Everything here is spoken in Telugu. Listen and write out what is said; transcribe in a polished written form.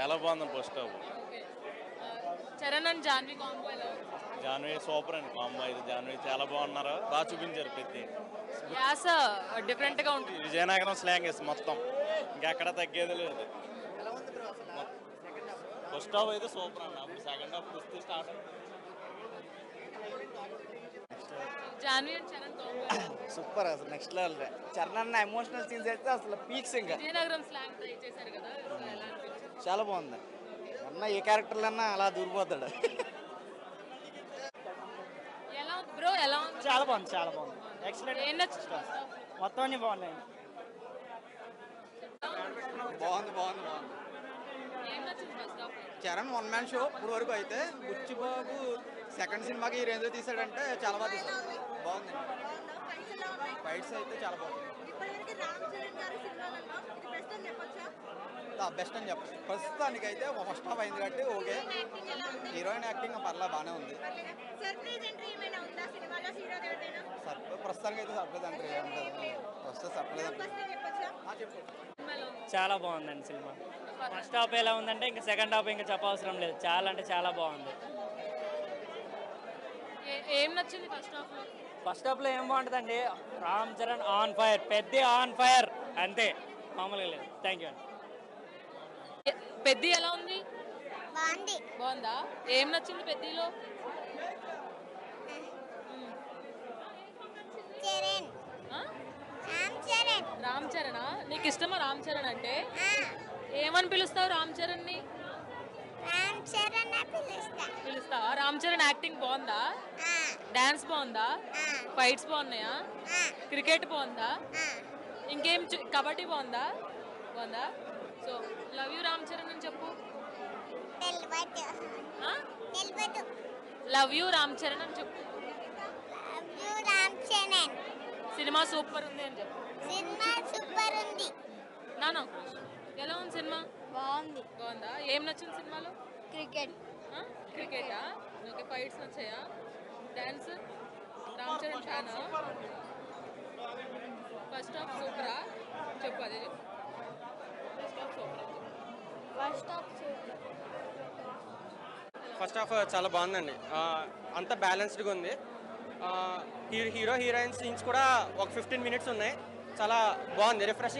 చాలా బాగుంది first half. Charan and Janhvi combo ఎలా ఉంది? జాన్వీ సూపర్ అండి కాంబో అయితే. జాన్వీ చాలా బాగున్నారు, బాగా చూపించారు ప్రతి యాస డిఫరెంట్ గా ఉంటుంది. విజయనగరం స్లాంగ్ వేసి మొత్తం ఇంకెక్కడ తగ్గేది లేదు. ఫస్ట్ హాఫ్ అయితే సూపర్ అండి. అప్పుడు సెకండ్ హాఫ్ కుస్తీ start. Janhvi and Charan combo super అసలు నెక్స్ట్ లెవెల్. చరణ్ అన్న ఎమోషనల్ సీన్స్ అయితే అసలు పీక్స్ ఇంకా విజయనగరం స్లాంగ్ ట్రై చేశారు కదా, సో ఎలా అనిపించింది? చాలా బాగుంది. అన్న ఏ క్యారెక్టర్లు అన్నా అలా దూరిపోతాడు. ఎలా ఉంది బ్రో, ఎలా ఉంది? చాలా బాగుంది, చాలా బాగుంది. ఎక్సలెంట్. ఏం నచ్చింది? మొత్తం అన్ని బాగున్నాయి. బాగుంది బాగుంది బాగుంది. ఏం నచ్చింది first half? Charan one man show ఇప్పుడు వరకు అయితే. బుచ్చిబాబు సెకండ్ సినిమాకి ఈ రేంజ్ తీసాడంటే చాలా బాగా తీసాడు. బాగుంది. ఫైట్స్ అయితే చాలా బాగుంది. బెస్ట్ అని చెప్పచ్చు. ప్రస్తుతానికి అయితే ఫస్ట్ హాఫ్ అయింది కాబట్టి ఓకే. హీరోయిన్ యాక్టింగ్ పర్లా బాగానే ఉంది. ప్రస్తుతానికి అయితే సర్ప్రైజ్ ఎంట్రీ ఉంటుంది. వస్తే సర్ప్రైజ్ చెప్పు. చాలా బాగుందండి సినిమా. ఫస్ట్ హాఫ్ ఎలా ఉందంటే ఇంకా సెకండ్ హాఫ్ ఇంకా చెప్పవసరం లేదు. చాలా అంటే చాలా బాగుంది. ఏం నచ్చింది ఫస్ట్ హాఫ్ లో? ఫస్ట్ హాఫ్లో ఏం బాగుంటుందండి, రామ్ చరణ్ ఆన్ ఫైర్, పెద్ద ఆన్ ఫైర్ అంతే, మామూలుగా లేదు. థ్యాంక్ యూ అండి. పెద్ది ఎలా ఉంది? బాగుంది. బాగుందా? ఏం నచ్చింది పెద్దిలో? చరణ్, ఆ? రామ్ చరణ్. రామ్ చరణా? నీకు ఇష్టమా రామ్ చరణ్ అంటే? ఏమని పిలుస్తావు రామ్ చరణ్ ని? రామ్ చరణ్ పిలుస్తావా? రామ్ చరణ్ యాక్టింగ్ బాగుందా? డాన్స్ బాగుందా? ఫైట్స్ బాగున్నాయా? క్రికెట్ బాగుందా? ఇంకేం కబడ్డీ బాగుందా? బాగుందా? So love you Ram Charan అని చెప్పు. లవ్ యూ రామ్ చరణ్ అని చెప్పు. రామ్ చరణ్ సినిమా సూపర్ ఉంది అని చెప్పు. సినిమా సూపర్ ఉంది. నానా ఎలా ఉంది సినిమా? బాగుంది. బాగుందా? ఏం నచ్చింది సినిమాలో? క్రికెట్. క్రికెటా? ఓకే. ఫైట్స్ నచ్చాయా? డాన్స్? రామ్ చరణ్ ఫ్యానా? ఫస్ట్ హాఫ్ సూపరా? చెప్పు, అదే చెప్పు. First half super. First half చాలా బాగుందండి. అంతా బ్యాలెన్స్డ్గా ఉంది. హీరో హీరోయిన్ సీన్స్ కూడా ఒక 15 మినిట్స్ ఉన్నాయి. చాలా బాగుంది, రిఫ్రెషింగ్.